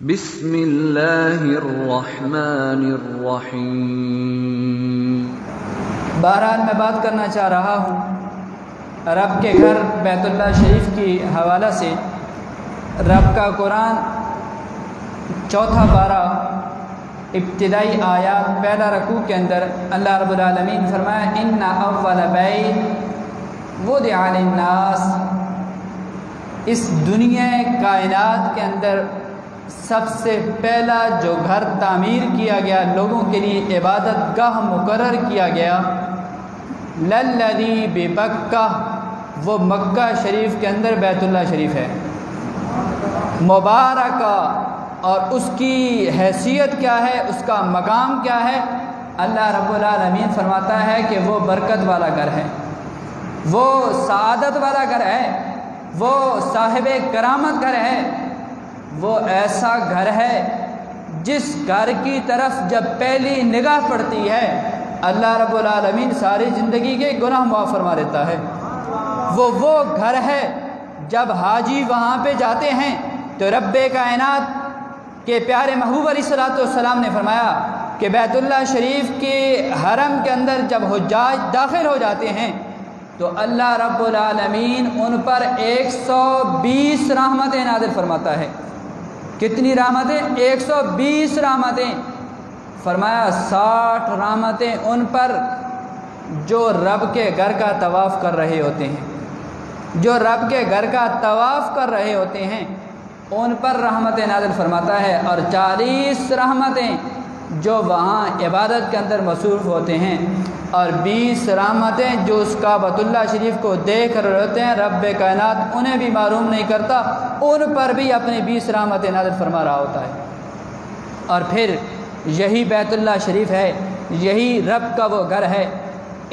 بسم اللہ الرحمن الرحیم۔ بہرحال میں بات کرنا چاہ رہا ہوں رب کے گھر بیت اللہ شریف کی حوالہ سے۔ رب کا قرآن چوتھا پارہ ابتدائی آیات پہلا رکوع کے اندر اللہ رب العالمین فرمایا ان اول بیت وضع للناس، اس دنیا کائنات کے اندر سب سے پہلا جو گھر تعمیر کیا گیا، لوگوں کے لیے عبادت گاہ مقرر کیا گیا، للذی ببکہ، وہ مکہ شریف کے اندر بیت اللہ شریف ہے، مبارکہ، اور اس کی حیثیت کیا ہے، اس کا مقام کیا ہے؟ اللہ رب العالمین فرماتا ہے کہ وہ برکت والا گھر ہے، وہ سعادت والا گھر ہے، وہ صاحب کرامت گھر ہے، وہ ایسا گھر ہے جس گھر کی طرف جب پہلی نگاہ پڑتی ہے اللہ رب العالمین ساری زندگی کے گناہ معاف فرما دیتا ہے۔ وہ گھر ہے جب حاجی وہاں پہ جاتے ہیں تو رب کائنات کے پیارے محبوب علیہ السلام نے فرمایا کہ بیت اللہ شریف کے حرم کے اندر جب حجاج داخل ہو جاتے ہیں تو اللہ رب العالمین ان پر 120 رحمتیں نازل فرماتا ہے۔ کتنی رحمتیں؟ 120 رحمتیں۔ فرمایا 60 رحمتیں ان پر جو رب کے گھر کا طواف کر رہے ہوتے ہیں، جو رب کے گھر کا طواف کر رہے ہوتے ہیں ان پر رحمتیں نازل فرماتا ہے، اور 40 رحمتیں جو وہاں عبادت کے اندر مصروف ہوتے ہیں، اور 20 رحمتیں جو اس کعبۃ اللہ شریف کو دیکھ رہے ہوتے ہیں، رب کائنات انہیں بھی معلوم نہیں کرتا، ان پر بھی اپنی 20 رحمتیں نازل فرما رہا ہوتا ہے۔ اور پھر یہی بیت اللہ شریف ہے، یہی رب کا وہ گھر ہے،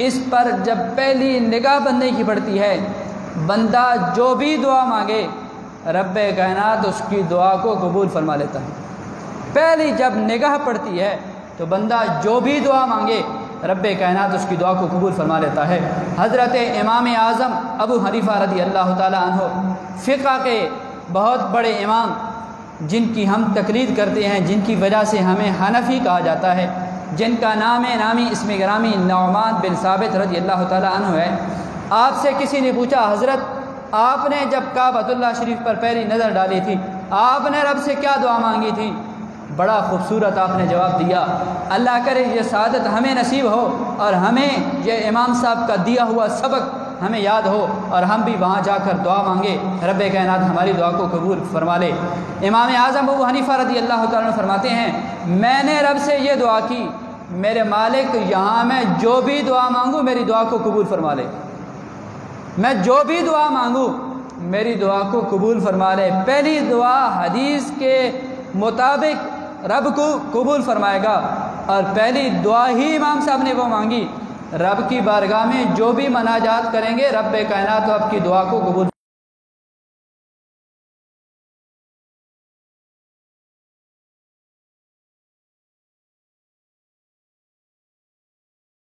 اس پر جب پہلی نگاہ بندے کی پڑتی ہے، بندہ جو بھی دعا مانگے رب کائنات اس کی دعا کو قبول فرما لیتا ہے۔ پہلی جب نگاہ پڑتی ہے تو بندہ جو بھی دعا مانگے رب کائنات اس کی دعا کو قبول فرما لیتا ہے۔ حضرت امام اعظم ابو حنیفہ رضی اللہ تعالیٰ عنہ، فقہ کے بہت بڑے امام جن کی ہم تقلید کرتے ہیں، جن کی وجہ سے ہمیں حنفی کہا جاتا ہے، جن کا نام نامی اسم گرامی نعمان بن ثابت رضی اللہ تعالیٰ عنہ ہے۔ آپ سے کسی نے پوچھا حضرت آپ نے جب کعبۃ اللہ شریف پر پہلی نظر ڈالی تھی آپ نے رب سے کیا دعا مانگی تھی؟ بڑا خوبصورت آپ نے جواب دیا، اللہ کرے یہ سعادت ہمیں نصیب ہو اور ہمیں یہ امام صاحب کا دیا ہوا سبق ہمیں یاد ہو اور ہم بھی وہاں جا کر دعا مانگے، رب کائنات ہماری دعا کو قبول فرما لے۔ امام اعظم ابو حنیفہ رضی اللہ تعالیٰ عنہ فرماتے ہیں میں نے رب سے یہ دعا کی میرے مالک یہاں میں جو بھی دعا مانگوں میری دعا کو قبول فرما لے، میں جو بھی دعا مانگوں میری دعا کو قبول فرما لے۔ پہلی دعا حدیث کے مطابق رب کو قبول فرمائے گا، اور پہلی دعا ہی امام صاحب نے وہ مانگی، رب کی بارگاہ میں جو بھی مناجات کریں گے رب کائنات آپ کی دعا کو قبول